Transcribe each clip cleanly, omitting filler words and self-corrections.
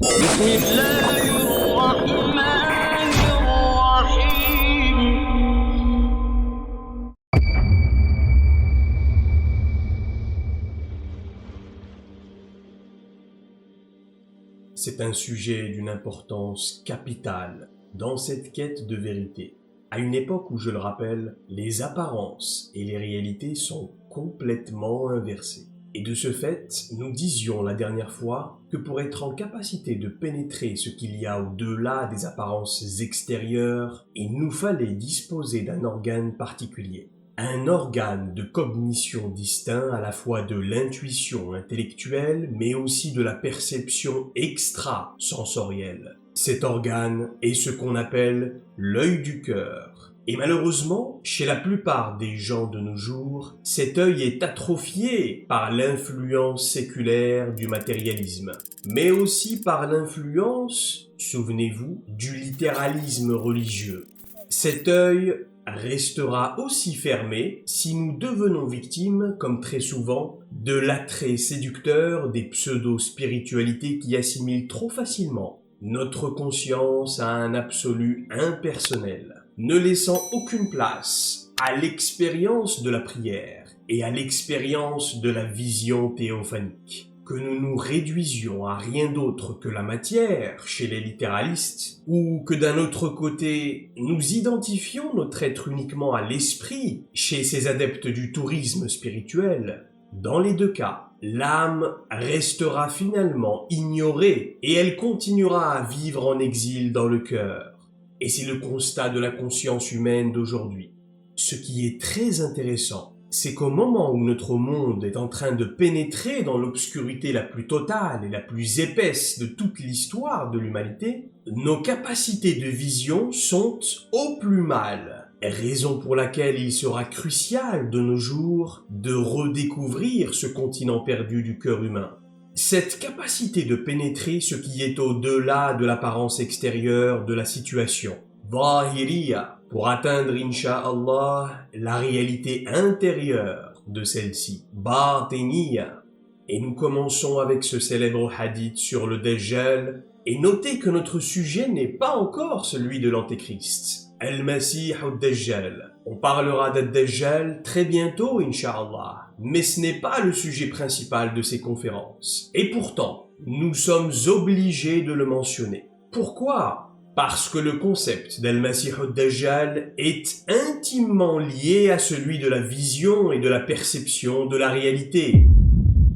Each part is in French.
بسم الله الرحمن الرحيم. C'est un sujet d'une importance capitale dans cette quête de vérité. À une époque où, je le rappelle, les apparences et les réalités sont complètement inversées. Et de ce fait, nous disions la dernière fois que pour être en capacité de pénétrer ce qu'il y a au-delà des apparences extérieures, il nous fallait disposer d'un organe particulier. Un organe de cognition distinct à la fois de l'intuition intellectuelle, mais aussi de la perception extrasensorielle. Cet organe est ce qu'on appelle l'œil du cœur. Et malheureusement, chez la plupart des gens de nos jours, cet œil est atrophié par l'influence séculaire du matérialisme, mais aussi par l'influence, souvenez-vous, du littéralisme religieux. Cet œil restera aussi fermé si nous devenons victimes, comme très souvent, de l'attrait séducteur des pseudo-spiritualités qui assimilent trop facilement notre conscience à un absolu impersonnel, ne laissant aucune place à l'expérience de la prière et à l'expérience de la vision théophanique. Que nous nous réduisions à rien d'autre que la matière chez les littéralistes, ou que d'un autre côté, nous identifions notre être uniquement à l'esprit chez ces adeptes du tourisme spirituel, dans les deux cas, l'âme restera finalement ignorée et elle continuera à vivre en exil dans le cœur. Et c'est le constat de la conscience humaine d'aujourd'hui. Ce qui est très intéressant, c'est qu'au moment où notre monde est en train de pénétrer dans l'obscurité la plus totale et la plus épaisse de toute l'histoire de l'humanité, nos capacités de vision sont au plus mal. Raison pour laquelle il sera crucial de nos jours de redécouvrir ce continent perdu du cœur humain. Cette capacité de pénétrer ce qui est au-delà de l'apparence extérieure de la situation, Zahiriya, pour atteindre, incha'Allah, la réalité intérieure de celle-ci, Batiniya. Et nous commençons avec ce célèbre hadith sur le Dajjal, et notez que notre sujet n'est pas encore celui de l'Antéchrist. Al-Masih al-Dajjal. On parlera d'Al-Dajjal très bientôt, incha'Allah, mais ce n'est pas le sujet principal de ces conférences. Et pourtant, nous sommes obligés de le mentionner. Pourquoi ? Parce que le concept d'Al-Masih al-Dajjal est intimement lié à celui de la vision et de la perception de la réalité.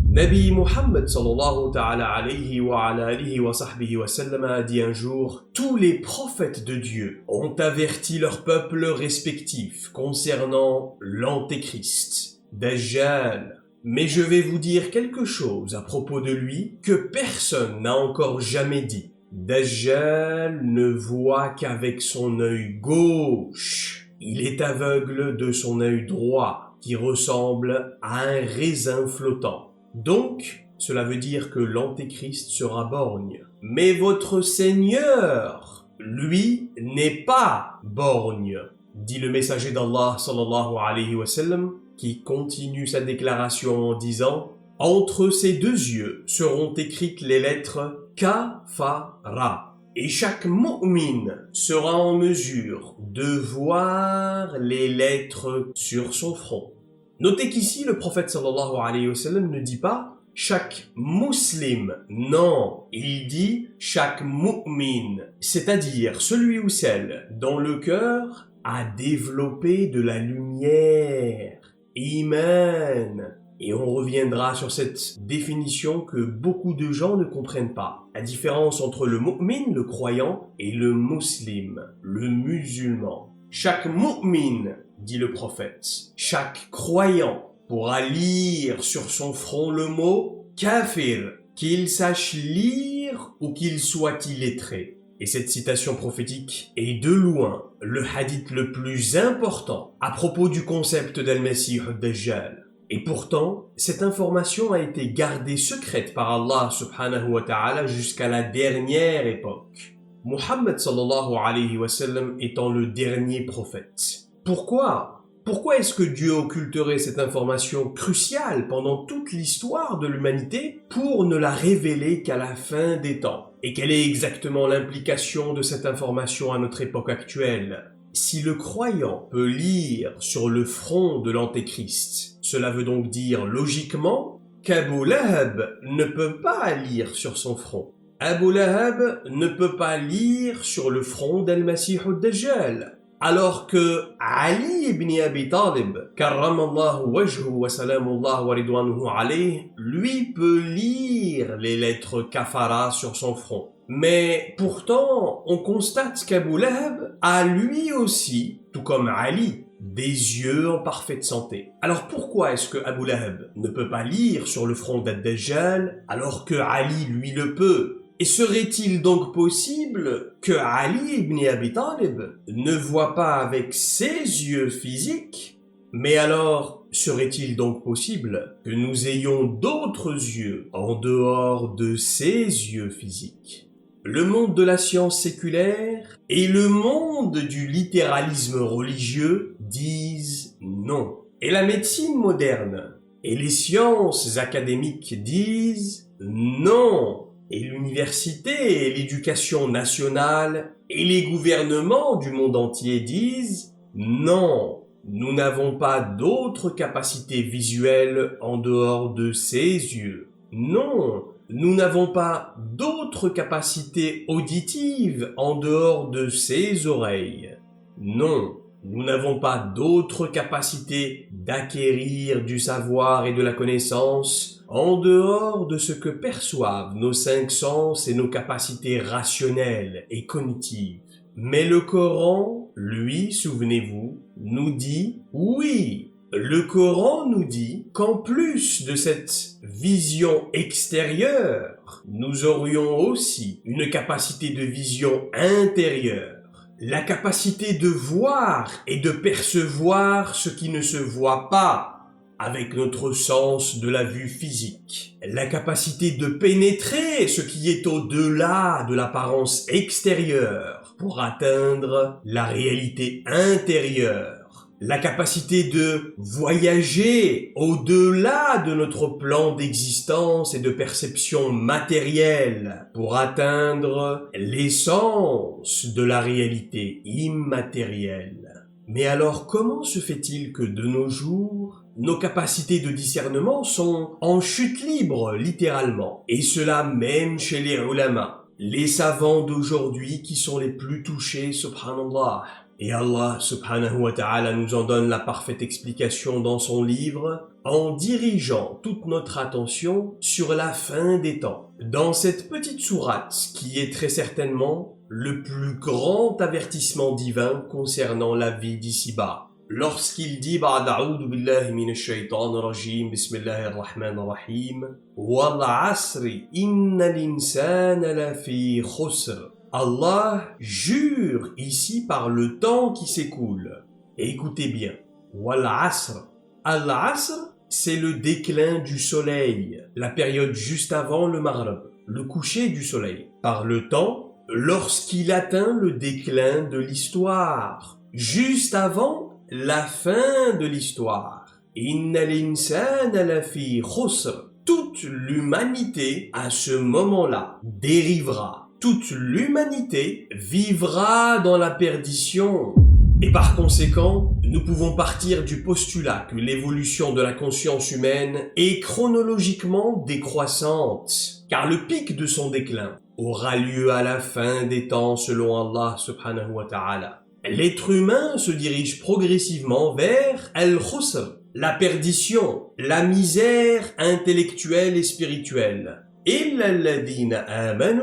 Nabi Muhammad sallallahu ta'ala alayhi wa ala alihi wa sahbihi wa sallam a dit un jour: tous les prophètes de Dieu ont averti leurs peuples respectifs concernant l'Antéchrist, Dajjal. Mais je vais vous dire quelque chose à propos de lui que personne n'a encore jamais dit. Dajjal ne voit qu'avec son œil gauche. Il est aveugle de son œil droit, qui ressemble à un raisin flottant. Donc, cela veut dire que l'Antéchrist sera borgne. Mais votre Seigneur, lui, n'est pas borgne, dit le messager d'Allah sallallahu alayhi wa sallam, qui continue sa déclaration en disant: entre ses deux yeux seront écrites les lettres Kafara, et chaque mu'min sera en mesure de voir les lettres sur son front. Notez qu'ici, le prophète sallallahu alayhi wa sallam ne dit pas chaque musulman, non, il dit chaque mu'min, c'est-à-dire celui ou celle dont le cœur a développé de la lumière, iman. Et on reviendra sur cette définition que beaucoup de gens ne comprennent pas. La différence entre le mu'min, le croyant, et le muslim, le musulman. Chaque mu'min, dit le prophète, chaque croyant pourra lire sur son front le mot kafir, qu'il sache lire ou qu'il soit illettré. Et cette citation prophétique est de loin le hadith le plus important à propos du concept d'Al-Masih al-Dajjal. Et pourtant, cette information a été gardée secrète par Allah subhanahu wa ta'ala jusqu'à la dernière époque. Muhammad sallallahu alayhi wa sallam étant le dernier prophète. Pourquoi ? Pourquoi est-ce que Dieu occulterait cette information cruciale pendant toute l'histoire de l'humanité pour ne la révéler qu'à la fin des temps? Et quelle est exactement l'implication de cette information à notre époque actuelle? Si le croyant peut lire sur le front de l'Antéchrist, cela veut donc dire logiquement qu'Abu Lahab ne peut pas lire sur son front. Abu Lahab ne peut pas lire sur le front d'Al-Masih ad-Dajjal. Alors que Ali ibn Abi Talib, karramallahu wajhu wa salamullah wa ridwanuhu alayh, lui peut lire les lettres kafara sur son front. Mais pourtant, on constate qu'Abu Lahab a lui aussi, tout comme Ali, des yeux en parfaite santé. Alors pourquoi est-ce que Abu Lahab ne peut pas lire sur le front d'Ad-Dajjal alors que Ali lui le peut? Et serait-il donc possible que Ali ibn Abi Talib ne voit pas avec ses yeux physiques? Mais alors, serait-il donc possible que nous ayons d'autres yeux en dehors de ces yeux physiques? Le monde de la science séculaire et le monde du littéralisme religieux disent non. Et la médecine moderne et les sciences académiques disent non. Et l'université et l'éducation nationale et les gouvernements du monde entier disent non, nous n'avons pas d'autres capacités visuelles en dehors de ces yeux. Non, nous n'avons pas d'autres capacités auditives en dehors de ces oreilles. Non, nous n'avons pas d'autres capacités d'acquérir du savoir et de la connaissance en dehors de ce que perçoivent nos 5 sens et nos capacités rationnelles et cognitives. Mais le Coran, lui, souvenez-vous, nous dit oui. Le Coran nous dit qu'en plus de cette vision extérieure, nous aurions aussi une capacité de vision intérieure. La capacité de voir et de percevoir ce qui ne se voit pas avec notre sens de la vue physique. La capacité de pénétrer ce qui est au-delà de l'apparence extérieure pour atteindre la réalité intérieure. La capacité de voyager au-delà de notre plan d'existence et de perception matérielle pour atteindre l'essence de la réalité immatérielle. Mais alors comment se fait-il que de nos jours, nos capacités de discernement sont en chute libre, littéralement, et cela même chez les ulama, les savants d'aujourd'hui qui sont les plus touchés, subhanallah. Et Allah subhanahu wa ta'ala nous en donne la parfaite explication dans son livre en dirigeant toute notre attention sur la fin des temps. Dans cette petite sourate qui est très certainement le plus grand avertissement divin concernant la vie d'ici-bas. Lorsqu'il dit Ba'd a'udhu billahi minash shaitanir rajim, bismillahir rahmanir rahim, wal 'asri innal insana lafi khusr. Allah jure ici par le temps qui s'écoule. Et écoutez bien, wal 'asr. Al-'asr, c'est le déclin du soleil, la période juste avant le maghrib, le coucher du soleil. Par le temps, lorsqu'il atteint le déclin de l'histoire, juste avant la fin de l'histoire. Innal insana lafi khusr. Toute l'humanité, à ce moment-là, dérivera. Toute l'humanité vivra dans la perdition. Et par conséquent, nous pouvons partir du postulat que l'évolution de la conscience humaine est chronologiquement décroissante, car le pic de son déclin aura lieu à la fin des temps selon Allah subhanahu wa ta'ala. L'être humain se dirige progressivement vers al-khusr, la perdition, la misère intellectuelle et spirituelle. Illa alladhina amanu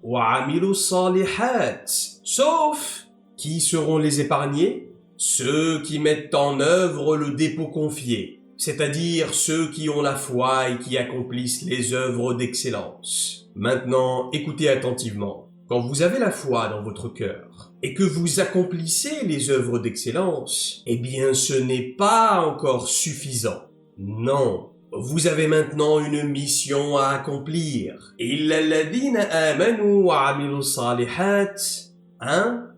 wa amilu salihat. Sauf, qui seront les épargnés? Ceux qui mettent en œuvre le dépôt confié, c'est-à-dire ceux qui ont la foi et qui accomplissent les œuvres d'excellence. Maintenant, écoutez attentivement. Quand vous avez la foi dans votre cœur et que vous accomplissez les œuvres d'excellence, eh bien ce n'est pas encore suffisant. Non, vous avez maintenant une mission à accomplir. Illa alladhina amanu wa amilu salihat.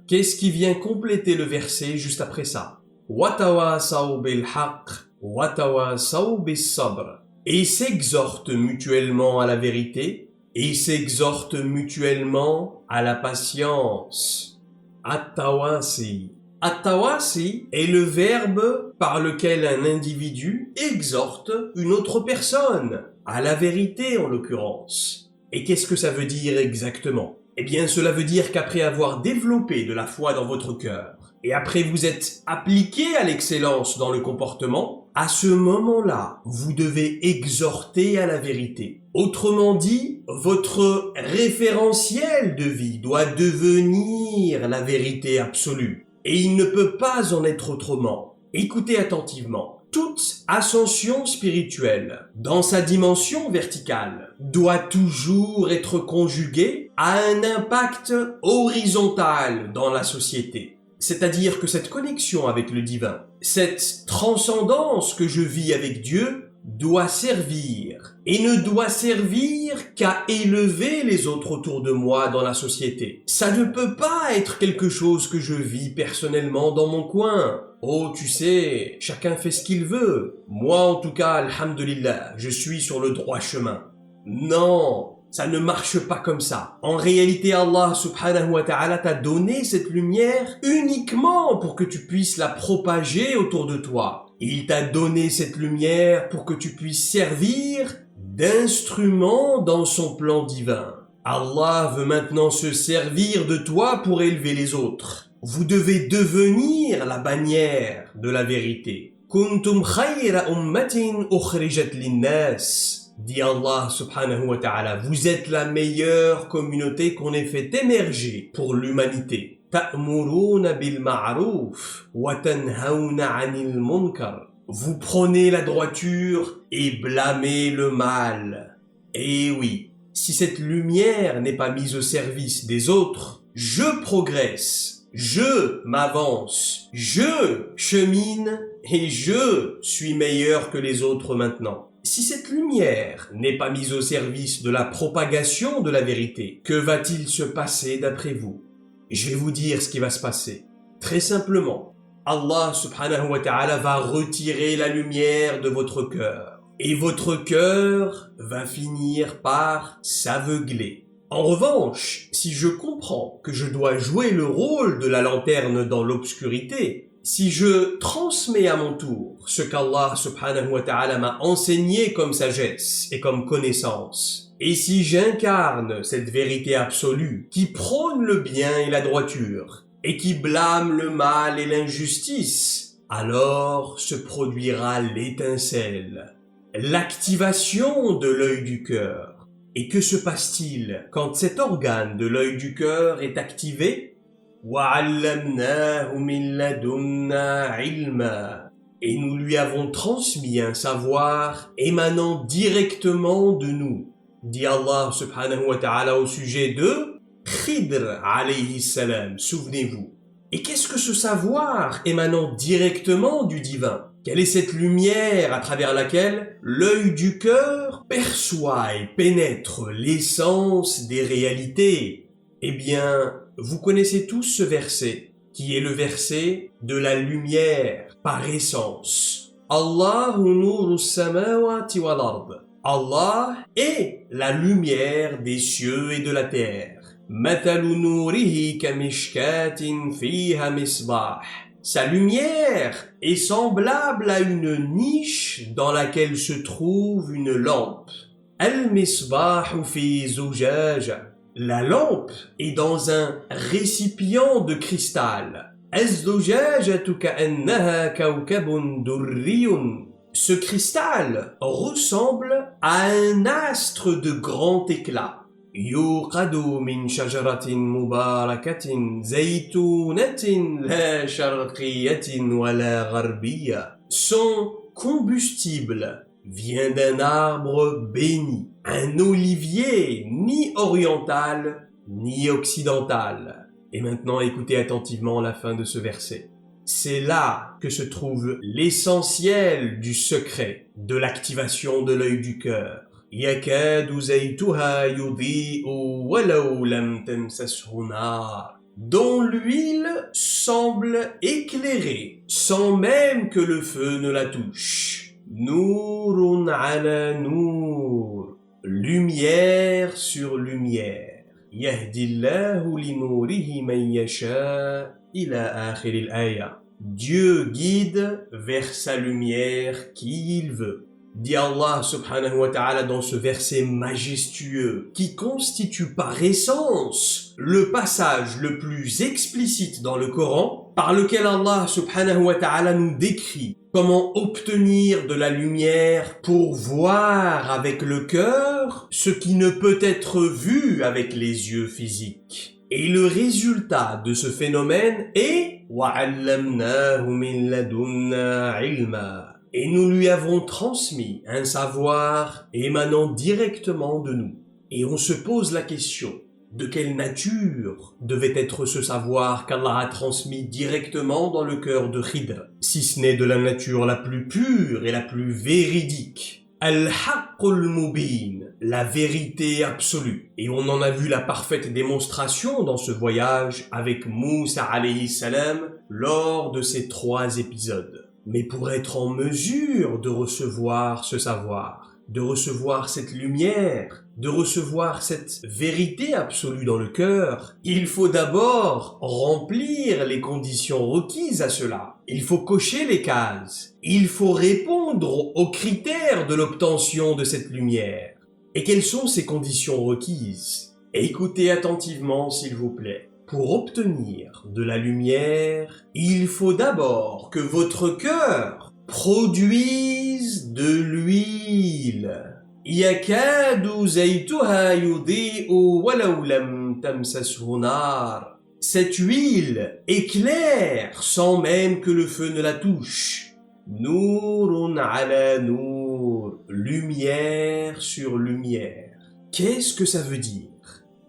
Qu'est-ce qui vient compléter le verset juste après ça? وَتَوَاصَوْا بِالْحَقِّ وَتَوَاصَوْا بِالصَّبْرِ. Et s'exhortent mutuellement à la vérité et s'exhortent mutuellement à la patience. At-tawasi. At-tawasi est le verbe par lequel un individu exhorte une autre personne, à la vérité en l'occurrence. Et qu'est-ce que ça veut dire exactement? Eh bien, cela veut dire qu'après avoir développé de la foi dans votre cœur, et après vous êtes appliqué à l'excellence dans le comportement, à ce moment-là, vous devez exhorter à la vérité. Autrement dit, votre référentiel de vie doit devenir la vérité absolue. Et il ne peut pas en être autrement. Écoutez attentivement. Toute ascension spirituelle, dans sa dimension verticale, doit toujours être conjuguée à un impact horizontal dans la société. C'est-à-dire que cette connexion avec le divin, cette transcendance que je vis avec Dieu, doit servir et ne doit servir qu'à élever les autres autour de moi dans la société. Ça ne peut pas être quelque chose que je vis personnellement dans mon coin. Oh, tu sais, chacun fait ce qu'il veut. Moi, en tout cas, alhamdulillah, je suis sur le droit chemin. Non, ça ne marche pas comme ça. En réalité, Allah subhanahu wa ta'ala t'a donné cette lumière uniquement pour que tu puisses la propager autour de toi. Il t'a donné cette lumière pour que tu puisses servir d'instrument dans son plan divin. Allah veut maintenant se servir de toi pour élever les autres. Vous devez devenir la bannière de la vérité. Kuntum khayra ummatin ukhrijat linnas. Dit Allah subhanahu wa ta'ala, vous êtes la meilleure communauté qu'on ait fait émerger pour l'humanité. Ta'muruna bil ma'ruf wa tanhauna 'anil munkar. Vous prenez la droiture et blâmez le mal. Et oui, si cette lumière n'est pas mise au service des autres, je progresse, je m'avance, je chemine et je suis meilleur que les autres maintenant. Si cette lumière n'est pas mise au service de la propagation de la vérité, que va-t-il se passer d'après vous? Je vais vous dire ce qui va se passer. Très simplement, Allah subhanahu wa ta'ala va retirer la lumière de votre cœur. Et votre cœur va finir par s'aveugler. En revanche, si je comprends que je dois jouer le rôle de la lanterne dans l'obscurité, si je transmets à mon tour ce qu'Allah subhanahu wa ta'ala m'a enseigné comme sagesse et comme connaissance, et si j'incarne cette vérité absolue qui prône le bien et la droiture, et qui blâme le mal et l'injustice, alors se produira l'étincelle, l'activation de l'œil du cœur. Et que se passe-t-il quand cet organe de l'œil du cœur est activé? وَعَلَّمْنَاهُ مِنْ لَدُنَّا عِلْمًا. Et nous lui avons transmis un savoir émanant directement de nous. Dit Allah subhanahu wa ta'ala au sujet de Khidr alayhi salam, souvenez-vous. Et qu'est-ce que ce savoir émanant directement du divin? Quelle est cette lumière à travers laquelle l'œil du cœur perçoit et pénètre l'essence des réalités? Eh bien, vous connaissez tous ce verset, qui est le verset de la lumière par essence. Allahu nuru samawati wal ard. Allah est la lumière des cieux et de la terre. Mathalu nurihi kamishkatin fiha misbah. Sa lumière est semblable à une niche dans laquelle se trouve une lampe. Al-misbahu fi zujaja. La lampe est dans un récipient de cristal. Az-zujajatu ka'annaha kawkabun durriyun. Ce cristal ressemble à un astre de grand éclat. يوقد من شجرة مباركة زيتونة لا شرقية ولا غربية. Son combustible vient d'un arbre béni, un olivier ni oriental ni occidental. Et maintenant écoutez attentivement la fin de ce verset. C'est là que se trouve l'essentiel du secret de l'activation de l'œil du cœur. يكاد زيتها يضيء ولو لم تمسسه نار. dont l'huile semble éclairer sans même que le feu ne la touche. Nourun ala nour, lumière sur lumière. Yahdillahu li nourihi man yasha ila akhiril aya. Dieu guide vers sa lumière qui il veut. Dit Allah subhanahu wa ta'ala dans ce verset majestueux qui constitue par essence le passage le plus explicite dans le Coran par lequel Allah subhanahu wa ta'ala nous décrit comment obtenir de la lumière pour voir avec le cœur ce qui ne peut être vu avec les yeux physiques. Et le résultat de ce phénomène est « وَعَلَّمْنَاهُ مِنْ لَدُنَّا عِلْمًا » et nous lui avons transmis un savoir émanant directement de nous. Et on se pose la question, de quelle nature devait être ce savoir qu'Allah a transmis directement dans le cœur de Khidr, si ce n'est de la nature la plus pure et la plus véridique. Al-Haqqul Mubin, la vérité absolue. Et on en a vu la parfaite démonstration dans ce voyage avec Moussa alayhi salam lors de ces 3 épisodes. Mais pour être en mesure de recevoir ce savoir, de recevoir cette lumière, de recevoir cette vérité absolue dans le cœur, il faut d'abord remplir les conditions requises à cela. Il faut cocher les cases. Il faut répondre aux critères de l'obtention de cette lumière. Et quelles sont ces conditions requises? Écoutez attentivement, s'il vous plaît. Pour obtenir de la lumière, il faut d'abord que votre cœur produise de l'huile. Yakadu zaytuha yudhi'u walau lam tamsashu nar. Cette huile éclaire sans même que le feu ne la touche. Nourun ala nour, lumière sur lumière. Qu'est-ce que ça veut dire?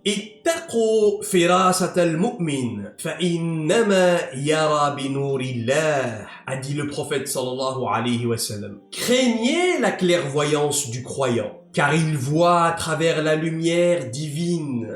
اتقوا فراسة المؤمن فإنما يرى بنور الله a dit le prophète sallallahu alayhi wa sallam. Craignez la clairvoyance du croyant, car il voit à travers la lumière divine.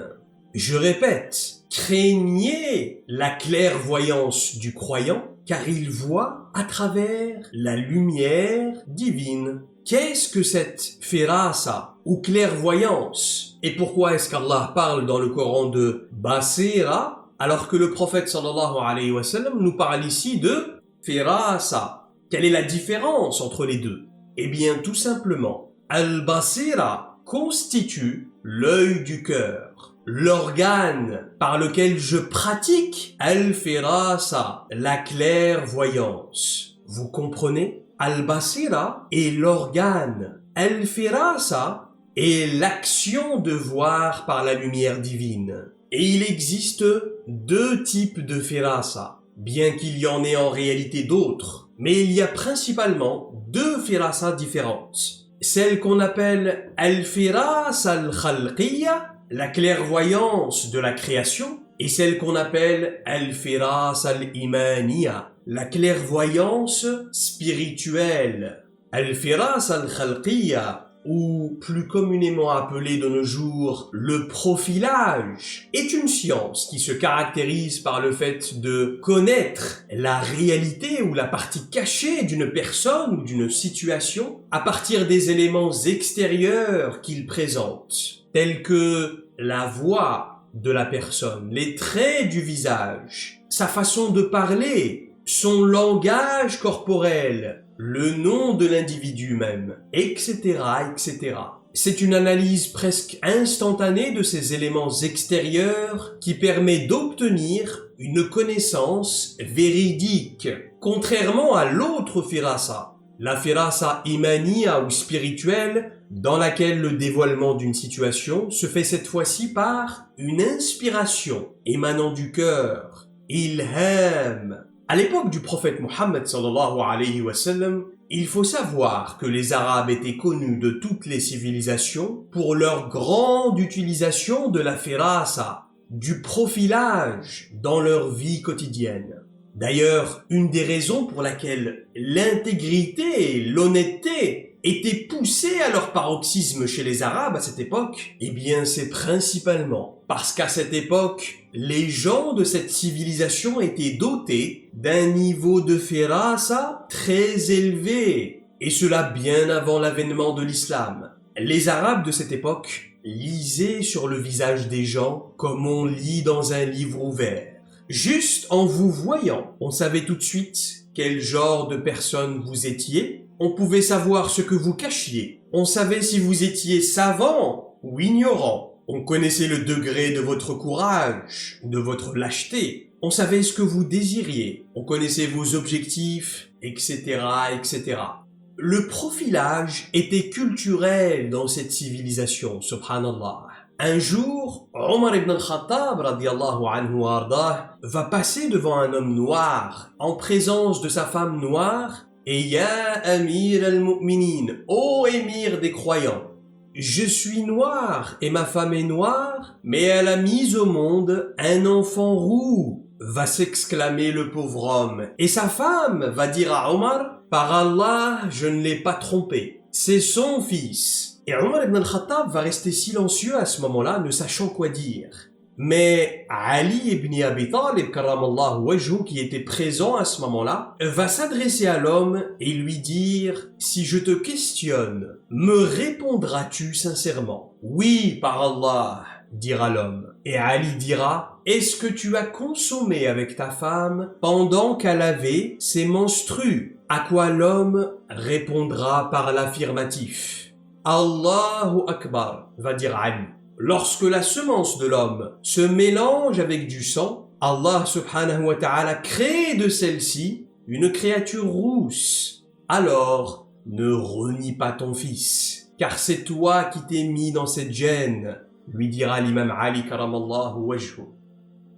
Je répète, craignez la clairvoyance du croyant, car il voit à travers la lumière divine. Qu'est-ce que cette firasa ou clairvoyance? Et pourquoi est-ce qu'Allah parle dans le Coran de basira alors que le prophète sallallahu alayhi wa sallam nous parle ici de firasa? Quelle est la différence entre les deux? Eh bien tout simplement, al-basira constitue l'œil du cœur, l'organe par lequel je pratique al-firasa, la clairvoyance. Vous comprenez? Al-basira est l'organe, al-firasa est l'action de voir par la lumière divine. Et il existe 2 types de firasa, bien qu'il y en ait en réalité d'autres. Mais il y a principalement 2 firasa différentes. Celle qu'on appelle al-firasa al-khalqiyya, la clairvoyance de la création, et celle qu'on appelle al-firasa al-imaniyya, la clairvoyance spirituelle. Al-firasa al-khalqiyya, ou plus communément appelé de nos jours le profilage, est une science qui se caractérise par le fait de connaître la réalité ou la partie cachée d'une personne ou d'une situation à partir des éléments extérieurs qu'il présente, tels que la voix de la personne, les traits du visage, sa façon de parler, son langage corporel, le nom de l'individu même, etc., etc. C'est une analyse presque instantanée de ces éléments extérieurs qui permet d'obtenir une connaissance véridique, contrairement à l'autre firasa, la firasa imaniya ou spirituelle, dans laquelle le dévoilement d'une situation se fait cette fois-ci par une inspiration émanant du cœur, ilham. À l'époque du prophète Mohammed sallallahu alayhi wa sallam, il faut savoir que les Arabes étaient connus de toutes les civilisations pour leur grande utilisation de la firasa, du profilage dans leur vie quotidienne. D'ailleurs, une des raisons pour laquelle l'intégrité et l'honnêteté était poussé à leur paroxysme chez les Arabes à cette époque? Eh bien, c'est principalement parce qu'à cette époque, les gens de cette civilisation étaient dotés d'un niveau de firasa très élevé, et cela bien avant l'avènement de l'islam. Les Arabes de cette époque lisaient sur le visage des gens comme on lit dans un livre ouvert. Juste en vous voyant, on savait tout de suite quel genre de personne vous étiez, on pouvait savoir ce que vous cachiez, on savait si vous étiez savant ou ignorant, on connaissait le degré de votre courage, de votre lâcheté, on savait ce que vous désiriez, on connaissait vos objectifs, etc., etc. Le profilage était culturel dans cette civilisation, subhanallah. Un jour, Omar ibn al-Khattab, radiyallahu anhu wa ardah, va passer devant un homme noir, en présence de sa femme noire, et « Ya Amir al-Mu'minin » ô émir des croyants, je suis noir et ma femme est noire, mais elle a mis au monde un enfant roux, va s'exclamer le pauvre homme. Et sa femme va dire à Omar, par Allah, je ne l'ai pas trompé, c'est son fils. Et Omar ibn al-Khattab va rester silencieux à ce moment-là, ne sachant quoi dire. Mais Ali ibn Abi Talib, karramallahu wajhu, qui était présent à ce moment-là, va s'adresser à l'homme et lui dire « Si je te questionne, me répondras-tu sincèrement ?»« Oui, par Allah, dira l'homme. Et Ali dira « Est-ce que tu as consommé avec ta femme pendant qu'elle avait ses menstrues ?» À quoi l'homme répondra par l'affirmatif. Allahu Akbar, va dire Ali. Lorsque la semence de l'homme se mélange avec du sang, Allah subhanahu wa ta'ala crée de celle-ci une créature rousse. Alors, ne renie pas ton fils, car c'est toi qui t'es mis dans cette gêne, lui dira l'imam Ali karamallahu wajhu.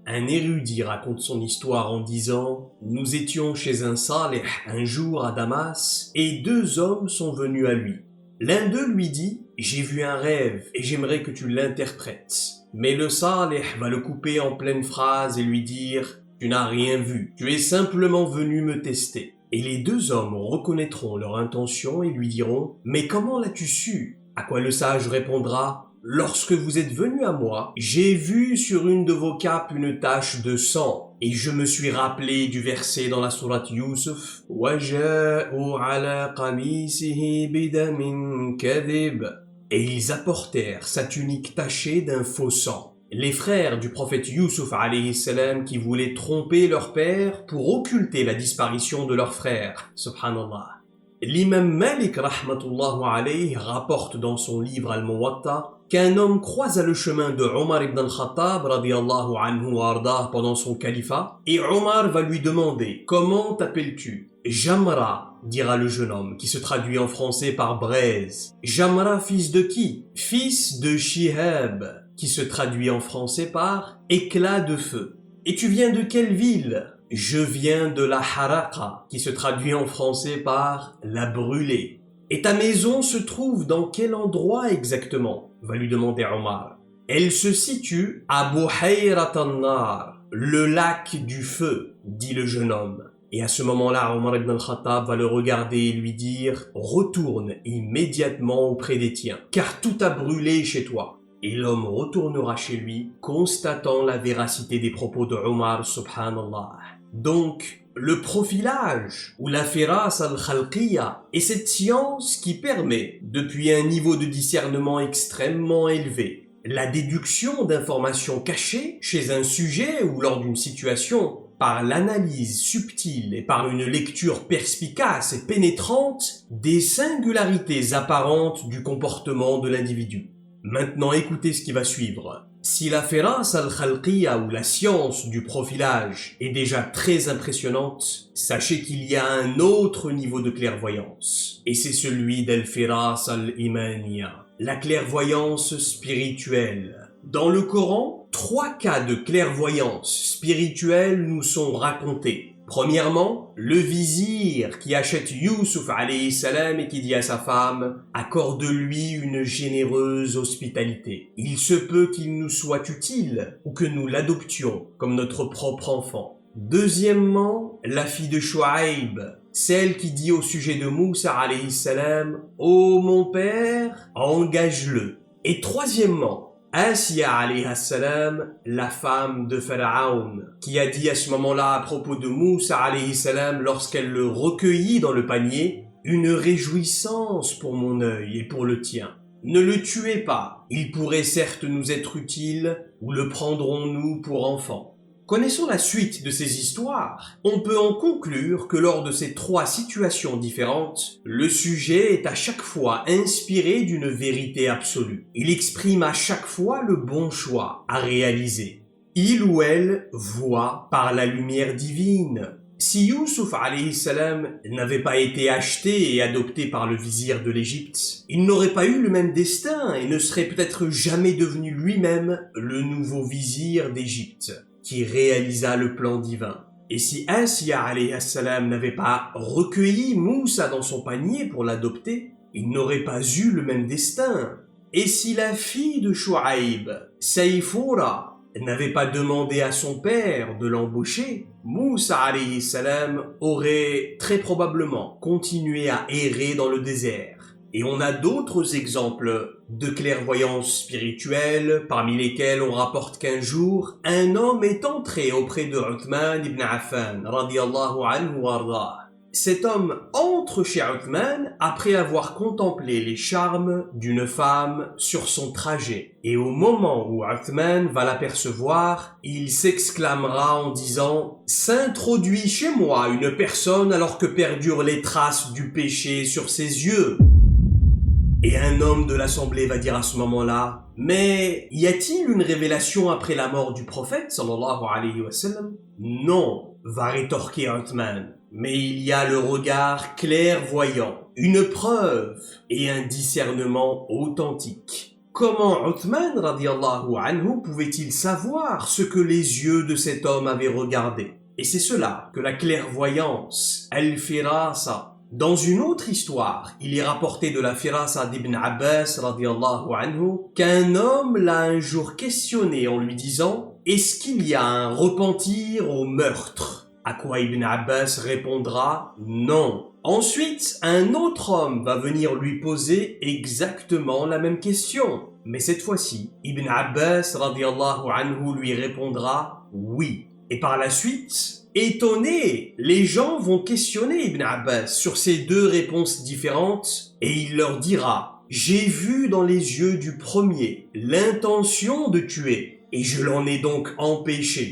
Un érudit raconte son histoire en disant « Nous étions chez un salih un jour à Damas et deux hommes sont venus à lui. L'un d'eux lui dit « J'ai vu un rêve et j'aimerais que tu l'interprètes. » Mais le salih va le couper en pleine phrase et lui dire « Tu n'as rien vu, tu es simplement venu me tester. » Et les deux hommes reconnaîtront leur intention et lui diront « Mais comment l'as-tu su ?» À quoi le sage répondra « Lorsque vous êtes venu à moi, j'ai vu sur une de vos capes une tache de sang, et je me suis rappelé du verset dans la sourate Yusuf, وَجَاءُوا عَلَى قَمِيصِهِ بِدَمٍ كَذِبٍ. Et ils apportèrent sa tunique tachée d'un faux sang. Les frères du prophète Yusuf alayhi salam qui voulaient tromper leur père pour occulter la disparition de leur frère, subhanallah. L'imam Malik rahmatullahu alayhi rapporte dans son livre Al-Muwatta qu'un homme croisa le chemin de Omar ibn al-Khattab radiyallahu anhu wa ardah pendant son califat et Omar va lui demander « Comment t'appelles-tu » « Jamra » dira le jeune homme qui se traduit en français par braise. « Jamra fils de qui » « Fils de Shihab » qui se traduit en français par « éclat de feu ». « Et tu viens de quelle ville » Je viens de la Haraqa, qui se traduit en français par la brûlée. Et ta maison se trouve dans quel endroit exactement va lui demander Omar. Elle se situe à Buhayrat an-Nar, le lac du feu, dit le jeune homme. Et à ce moment-là, Omar ibn al-Khattab va le regarder et lui dire « Retourne immédiatement auprès des tiens, car tout a brûlé chez toi. » Et l'homme retournera chez lui, constatant la véracité des propos de Omar, subhanallah. Donc, le profilage, ou la firas al-khalqiyya, est cette science qui permet, depuis un niveau de discernement extrêmement élevé, la déduction d'informations cachées chez un sujet ou lors d'une situation, par l'analyse subtile et par une lecture perspicace et pénétrante des singularités apparentes du comportement de l'individu. Maintenant, écoutez ce qui va suivre. Si la firas al-khalqiyya ou la science du profilage est déjà très impressionnante, sachez qu'il y a un autre niveau de clairvoyance. Et c'est celui d'al-firas al-imaniyya, la clairvoyance spirituelle. Dans le Coran, 3 cas de clairvoyance spirituelle nous sont racontés. Premièrement, le vizir qui achète Yusuf alayhi salam et qui dit à sa femme « Accorde-lui une généreuse hospitalité. Il se peut qu'il nous soit utile ou que nous l'adoptions comme notre propre enfant. » Deuxièmement, la fille de Shuaïb, celle qui dit au sujet de Moussa alayhi salam « Ô mon père, engage-le ». Et troisièmement, Asiya alayhi salam, la femme de Pharaon, qui a dit à ce moment-là à propos de Moussa alayhi salam lorsqu'elle le recueillit dans le panier « Une réjouissance pour mon œil et pour le tien. Ne le tuez pas, il pourrait certes nous être utile, ou le prendrons-nous pour enfant ?» Connaissant la suite de ces histoires, on peut en conclure que lors de ces trois situations différentes, le sujet est à chaque fois inspiré d'une vérité absolue. Il exprime à chaque fois le bon choix à réaliser. Il ou elle voit par la lumière divine. Si Youssouf alayhi salam n'avait pas été acheté et adopté par le vizir de l'Égypte, il n'aurait pas eu le même destin et ne serait peut-être jamais devenu lui-même le nouveau vizir d'Égypte, qui réalisa le plan divin. Et si Asiya alayhi salam n'avait pas recueilli Moussa dans son panier pour l'adopter, il n'aurait pas eu le même destin. Et si la fille de Shuaïb, Sayfoura, n'avait pas demandé à son père de l'embaucher, Moussa alayhi salam aurait très probablement continué à errer dans le désert. Et on a d'autres exemples de clairvoyance spirituelle, parmi lesquels on rapporte qu'un jour, un homme est entré auprès de Uthman ibn Affan, radiyallahu anhu wardah. Cet homme entre chez Uthman après avoir contemplé les charmes d'une femme sur son trajet. Et au moment où Uthman va l'apercevoir, il s'exclamera en disant « S'introduit chez moi une personne alors que perdurent les traces du péché sur ses yeux ». Et un homme de l'assemblée va dire à ce moment-là « Mais y a-t-il une révélation après la mort du prophète sallallahu alayhi wa sallam » « Non, va rétorquer Uthman, mais il y a le regard clairvoyant, une preuve et un discernement authentique. » Comment Uthman radiyallahu anhu pouvait-il savoir ce que les yeux de cet homme avaient regardé? Et c'est cela que la clairvoyance, al-firasa. Dans une autre histoire, il est rapporté de la firasa d'Ibn Abbas radiyallahu anhu qu'un homme l'a un jour questionné en lui disant « Est-ce qu'il y a un repentir au meurtre ?» À quoi Ibn Abbas répondra « Non ». Ensuite, un autre homme va venir lui poser exactement la même question. Mais cette fois-ci, Ibn Abbas radiyallahu anhu lui répondra « Oui ». Et par la suite, étonnés, les gens vont questionner Ibn Abbas sur ces deux réponses différentes et il leur dira « J'ai vu dans les yeux du premier l'intention de tuer et je l'en ai donc empêché.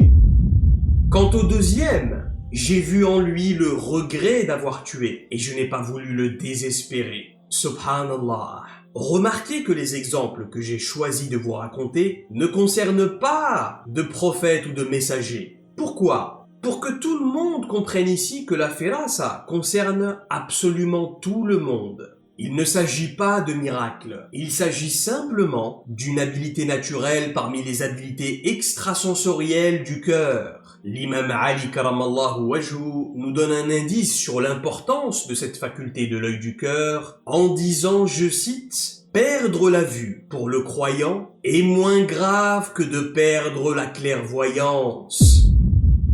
Quant au deuxième, j'ai vu en lui le regret d'avoir tué et je n'ai pas voulu le désespérer. Subhanallah. » Remarquez que les exemples que j'ai choisi de vous raconter ne concernent pas de prophètes ou de messagers. Pourquoi ? Pour que tout le monde comprenne ici que la firasa concerne absolument tout le monde. Il ne s'agit pas de miracle, il s'agit simplement d'une habilité naturelle parmi les habiletés extrasensorielles du cœur. L'imam Ali karamallahu wajhu nous donne un indice sur l'importance de cette faculté de l'œil du cœur en disant, je cite, « Perdre la vue pour le croyant est moins grave que de perdre la clairvoyance. »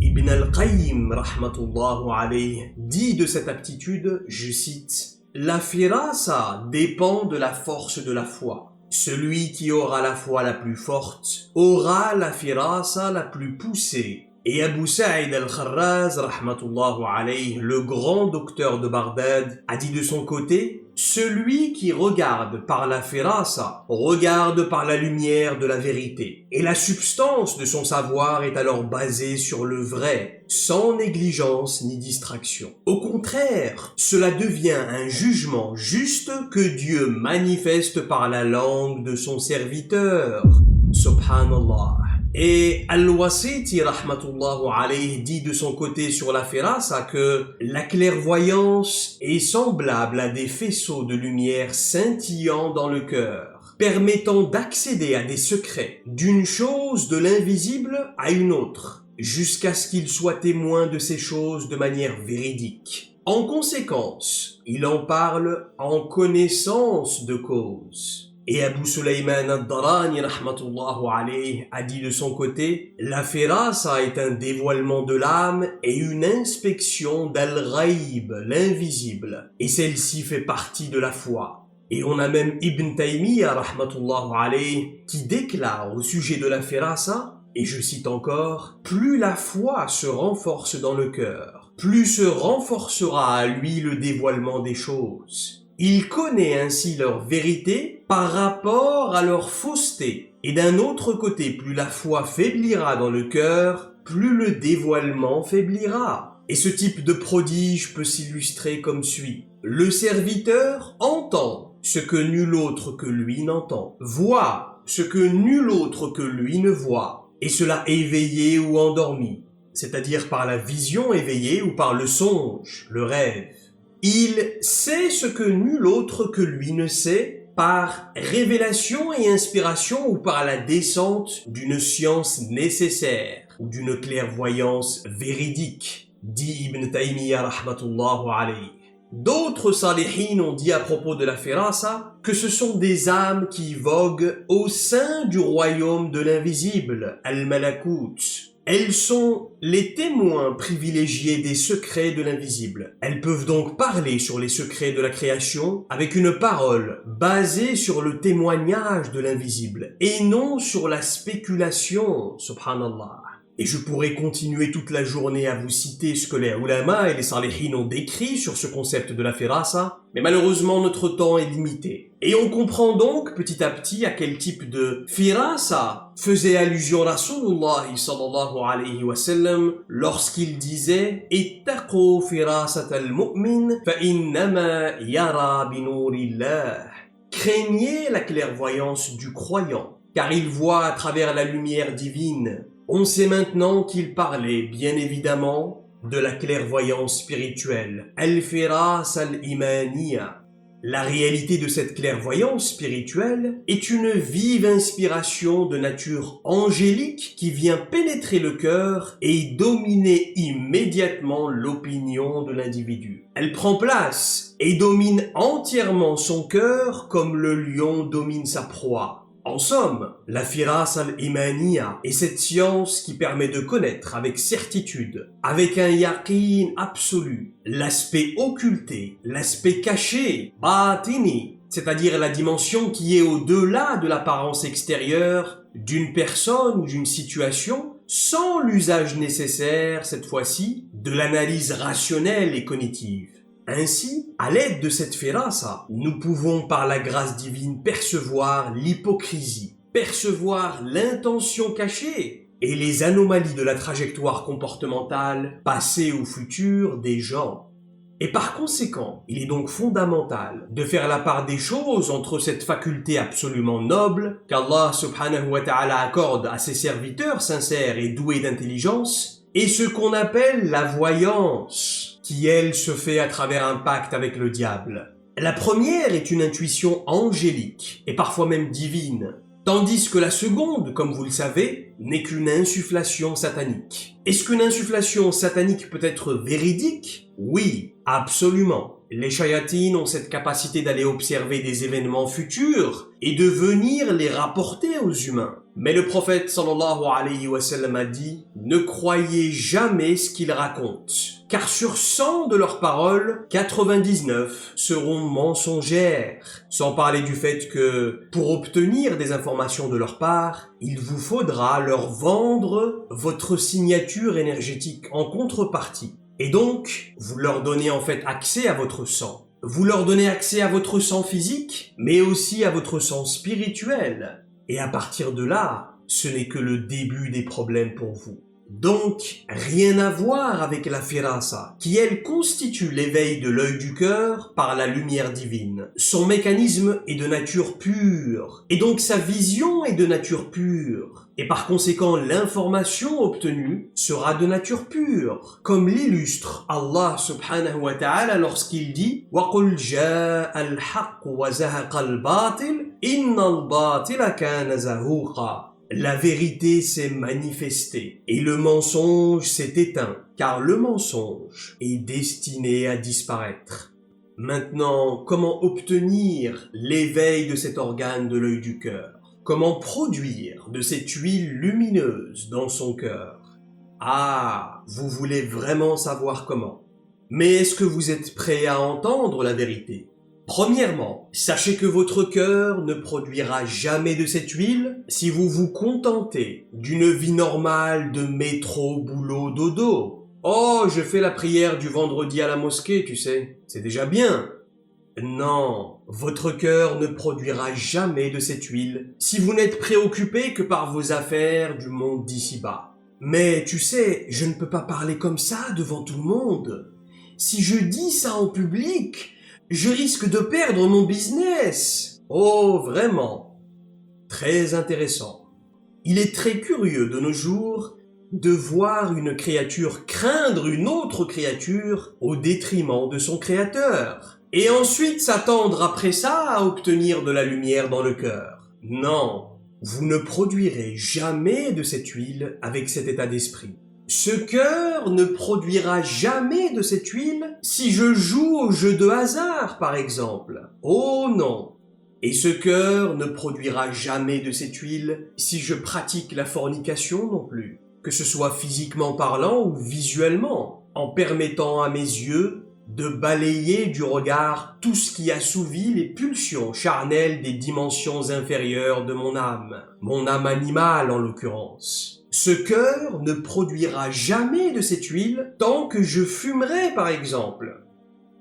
Ibn al-Qayyim rahmatullahu alayhi dit de cette aptitude, je cite, « La firasa dépend de la force de la foi. Celui qui aura la foi la plus forte aura la firasa la plus poussée. » Et Abu Sa'id al-Kharraz, rahmatullahu alayhi, le grand docteur de Bagdad, a dit de son côté, « Celui qui regarde par la firasa regarde par la lumière de la vérité. Et la substance de son savoir est alors basée sur le vrai, sans négligence ni distraction. Au contraire, cela devient un jugement juste que Dieu manifeste par la langue de son serviteur. Subhanallah. » Et Al-Wasiti rahmatullahu alayhi dit de son côté sur la firasa que la clairvoyance est semblable à des faisceaux de lumière scintillant dans le cœur, permettant d'accéder à des secrets d'une chose de l'invisible à une autre, jusqu'à ce qu'il soit témoin de ces choses de manière véridique. En conséquence, il en parle en connaissance de cause. Et Abu Sulayman ad-Darani rahmatullahu alayhi a dit de son côté, la firasa est un dévoilement de l'âme et une inspection d'al-ghaib, l'invisible. Et celle-ci fait partie de la foi. Et on a même Ibn Taymiyyah rahmatullahu alayhi qui déclare au sujet de la firasa, et je cite encore, plus la foi se renforce dans le cœur, plus se renforcera à lui le dévoilement des choses. Il connaît ainsi leur vérité par rapport à leur fausseté. Et d'un autre côté, plus la foi faiblira dans le cœur, plus le dévoilement faiblira. Et ce type de prodige peut s'illustrer comme suit. Le serviteur entend ce que nul autre que lui n'entend, voit ce que nul autre que lui ne voit, et cela éveillé ou endormi, c'est-à-dire par la vision éveillée ou par le songe, le rêve. Il sait ce que nul autre que lui ne sait par révélation et inspiration ou par la descente d'une science nécessaire ou d'une clairvoyance véridique, dit Ibn Taymiyyah rahmatullahu alayhi. D'autres salihines ont dit à propos de la firasa que ce sont des âmes qui voguent au sein du royaume de l'invisible, al-malakut. Elles sont les témoins privilégiés des secrets de l'invisible. Elles peuvent donc parler sur les secrets de la création avec une parole basée sur le témoignage de l'invisible et non sur la spéculation, subhanallah. Et je pourrais continuer toute la journée à vous citer ce que les ulama et les salihines ont décrit sur ce concept de la firasa, mais malheureusement notre temps est limité. Et on comprend donc petit à petit à quel type de firasa faisait allusion Rasulullah sallallahu alayhi wa sallam lorsqu'il disait « Ittaqu firasat al-mu'min fa innama yara binurillah » Craignez la clairvoyance du croyant, car il voit à travers la lumière divine. On sait maintenant qu'il parlait, bien évidemment, de la clairvoyance spirituelle, al-firas al-imaniya. La réalité de cette clairvoyance spirituelle est une vive inspiration de nature angélique qui vient pénétrer le cœur et dominer immédiatement l'opinion de l'individu. Elle prend place et domine entièrement son cœur comme le lion domine sa proie. En somme, la firas al-imaniya est cette science qui permet de connaître avec certitude, avec un yaqin absolu, l'aspect occulté, l'aspect caché, batini, c'est-à-dire la dimension qui est au-delà de l'apparence extérieure d'une personne ou d'une situation, sans l'usage nécessaire, cette fois-ci, de l'analyse rationnelle et cognitive. Ainsi, à l'aide de cette firasa, nous pouvons par la grâce divine percevoir l'hypocrisie, percevoir l'intention cachée et les anomalies de la trajectoire comportementale, passée ou future des gens. Et par conséquent, il est donc fondamental de faire la part des choses entre cette faculté absolument noble qu'Allah subhanahu wa ta'ala accorde à ses serviteurs sincères et doués d'intelligence et ce qu'on appelle la voyance, qui elle se fait à travers un pacte avec le diable. La première est une intuition angélique et parfois même divine, tandis que la seconde, comme vous le savez, n'est qu'une insufflation satanique. Est-ce qu'une insufflation satanique peut être véridique? Oui, absolument. Les shayatines ont cette capacité d'aller observer des événements futurs et de venir les rapporter aux humains. Mais le prophète sallallahu alayhi wa sallam a dit « Ne croyez jamais ce qu'ils racontent, car sur 100 de leurs paroles, 99 seront mensongères. » Sans parler du fait que, pour obtenir des informations de leur part, il vous faudra leur vendre votre signature énergétique en contrepartie. Et donc, vous leur donnez en fait accès à votre sang. Vous leur donnez accès à votre sang physique, mais aussi à votre sang spirituel. Et à partir de là, ce n'est que le début des problèmes pour vous. Donc, rien à voir avec la firasa, qui elle constitue l'éveil de l'œil du cœur par la lumière divine. Son mécanisme est de nature pure, et donc sa vision est de nature pure. Et par conséquent, l'information obtenue sera de nature pure, comme l'illustre Allah subhanahu wa ta'ala lorsqu'il dit « وَقُلْ جَاءَ الْحَقُّ وَزَهَقَ الْبَاطِلِ إِنَّ الْبَاطِلَ كَانَ زَهُوقًا » La vérité s'est manifestée et le mensonge s'est éteint, car le mensonge est destiné à disparaître. Maintenant, comment obtenir l'éveil de cet organe de l'œil du cœur? Comment produire de cette huile lumineuse dans son cœur? Ah, vous voulez vraiment savoir comment? Mais est-ce que vous êtes prêt à entendre la vérité? Premièrement, sachez que votre cœur ne produira jamais de cette huile si vous vous contentez d'une vie normale de métro, boulot, dodo. Oh, je fais la prière du vendredi à la mosquée, tu sais, c'est déjà bien. Non, votre cœur ne produira jamais de cette huile si vous n'êtes préoccupé que par vos affaires du monde d'ici-bas. Mais tu sais, je ne peux pas parler comme ça devant tout le monde. Si je dis ça en public, je risque de perdre mon business. Oh, vraiment. Très intéressant. Il est très curieux de nos jours de voir une créature craindre une autre créature au détriment de son créateur. Et ensuite s'attendre après ça à obtenir de la lumière dans le cœur. Non, vous ne produirez jamais de cette huile avec cet état d'esprit. Ce cœur ne produira jamais de cette huile si je joue au jeu de hasard, par exemple. Oh non! Et ce cœur ne produira jamais de cette huile si je pratique la fornication non plus, que ce soit physiquement parlant ou visuellement, en permettant à mes yeux de balayer du regard tout ce qui assouvit les pulsions charnelles des dimensions inférieures de mon âme animale en l'occurrence. Ce cœur ne produira jamais de cette huile tant que je fumerai par exemple.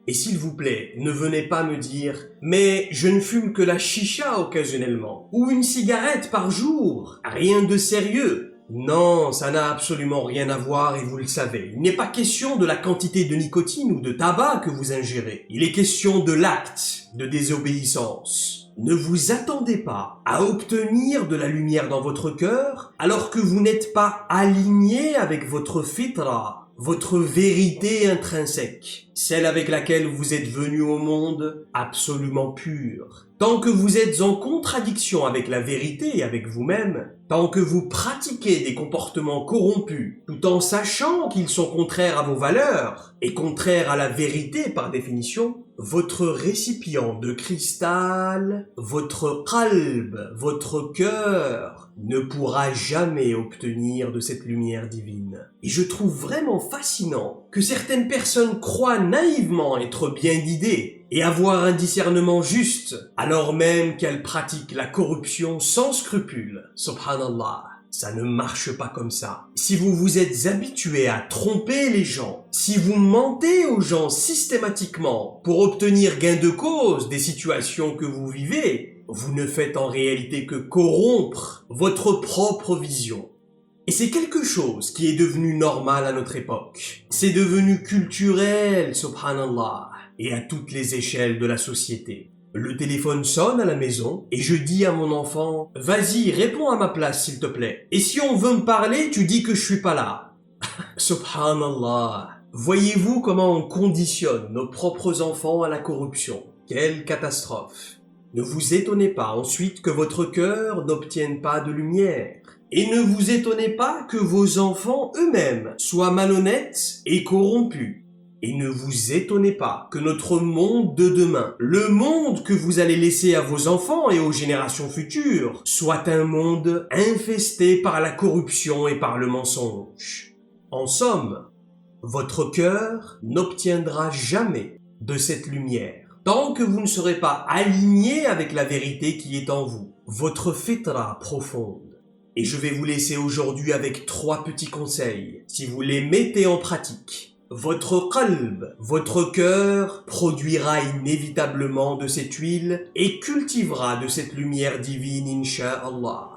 Et s'il vous plaît, ne venez pas me dire « mais je ne fume que la chicha occasionnellement » ou une cigarette par jour, rien de sérieux. Non, ça n'a absolument rien à voir et vous le savez. Il n'est pas question de la quantité de nicotine ou de tabac que vous ingérez. Il est question de l'acte de désobéissance. Ne vous attendez pas à obtenir de la lumière dans votre cœur alors que vous n'êtes pas aligné avec votre fitra, votre vérité intrinsèque, celle avec laquelle vous êtes venu au monde absolument pure. Tant que vous êtes en contradiction avec la vérité et avec vous-même, tant que vous pratiquez des comportements corrompus, tout en sachant qu'ils sont contraires à vos valeurs et contraires à la vérité par définition, votre récipient de cristal, votre qalb, votre cœur, ne pourra jamais obtenir de cette lumière divine. Et je trouve vraiment fascinant que certaines personnes croient naïvement être bien guidées et avoir un discernement juste, alors même qu'elles pratiquent la corruption sans scrupule. Subhanallah, ça ne marche pas comme ça. Si vous vous êtes habitué à tromper les gens, si vous mentez aux gens systématiquement pour obtenir gain de cause des situations que vous vivez, vous ne faites en réalité que corrompre votre propre vision. Et c'est quelque chose qui est devenu normal à notre époque. C'est devenu culturel, subhanallah, et à toutes les échelles de la société. Le téléphone sonne à la maison et je dis à mon enfant « Vas-y, réponds à ma place s'il te plaît. Et si on veut me parler, tu dis que je suis pas là. » Subhanallah. Voyez-vous comment on conditionne nos propres enfants à la corruption? Quelle catastrophe. Ne vous étonnez pas ensuite que votre cœur n'obtienne pas de lumière. Et ne vous étonnez pas que vos enfants eux-mêmes soient malhonnêtes et corrompus. Et ne vous étonnez pas que notre monde de demain, le monde que vous allez laisser à vos enfants et aux générations futures, soit un monde infesté par la corruption et par le mensonge. En somme, votre cœur n'obtiendra jamais de cette lumière tant que vous ne serez pas aligné avec la vérité qui est en vous, votre fitra profonde. Et je vais vous laisser aujourd'hui avec 3 petits conseils. Si vous les mettez en pratique, votre qalb, votre cœur, produira inévitablement de cette huile et cultivera de cette lumière divine, incha'Allah.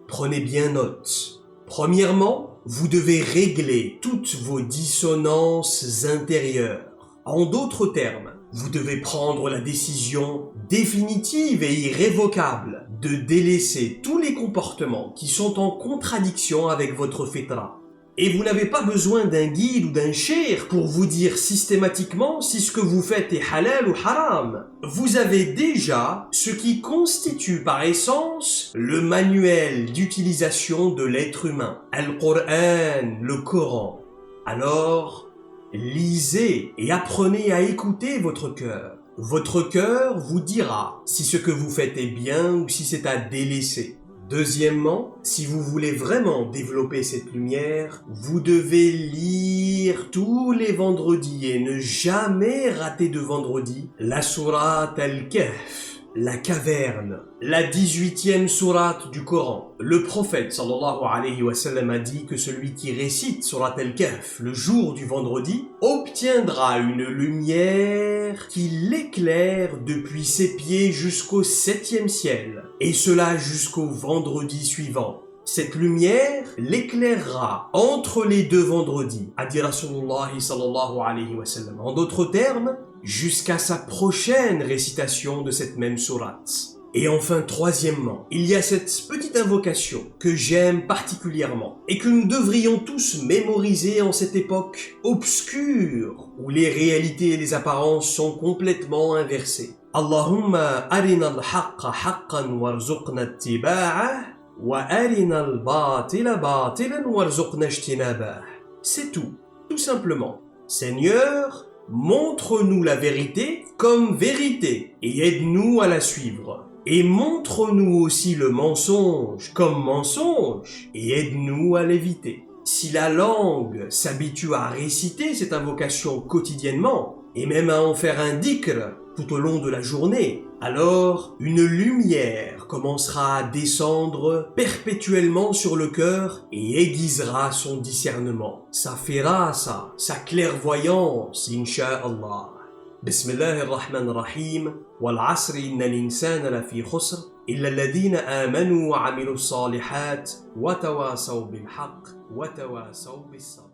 Prenez bien note. Premièrement, vous devez régler toutes vos dissonances intérieures. En d'autres termes, vous devez prendre la décision définitive et irrévocable de délaisser tous les comportements qui sont en contradiction avec votre fitra. Et vous n'avez pas besoin d'un guide ou d'un cheikh pour vous dire systématiquement si ce que vous faites est halal ou haram. Vous avez déjà ce qui constitue par essence le manuel d'utilisation de l'être humain, Al-Qur'an, le Coran. Alors, lisez et apprenez à écouter votre cœur. Votre cœur vous dira si ce que vous faites est bien ou si c'est à délaisser. Deuxièmement, si vous voulez vraiment développer cette lumière, vous devez lire tous les vendredis et ne jamais rater de vendredi la sourate Al-Kahf, la caverne, la 18e sourate du Coran. Le prophète sallallahu alayhi wa sallam a dit que celui qui récite sourate Al-Kahf le jour du vendredi obtiendra une lumière qui l'éclaire depuis ses pieds jusqu'au 7e ciel, et cela jusqu'au vendredi suivant. Cette lumière l'éclairera entre les deux vendredis, a dit Rasulullah sallallahu alayhi wa sallam. En d'autres termes, jusqu'à sa prochaine récitation de cette même sourate. Et enfin, troisièmement, il y a cette petite invocation que j'aime particulièrement et que nous devrions tous mémoriser en cette époque obscure où les réalités et les apparences sont complètement inversées. Allahumma arina al-haqqa haqqan warzuqna ittiba'ah wa arina al-batila batilan warzuqna ijtinabah. C'est tout simplement. Seigneur, montre-nous la vérité comme vérité et aide-nous à la suivre. Et montre-nous aussi le mensonge comme mensonge et aide-nous à l'éviter. Si la langue s'habitue à réciter cette invocation quotidiennement et même à en faire un dhikr tout au long de la journée, alors une lumière commencera à descendre perpétuellement sur le cœur et aiguisera son discernement, sa firasa, sa clairvoyance, insha'Allah. بسم الله الرحمن الرحيم والعصر إن الإنسان لفي خسر إلا الذين آمنوا وعملوا الصالحات وتواصوا بالحق وتواصوا بالصبر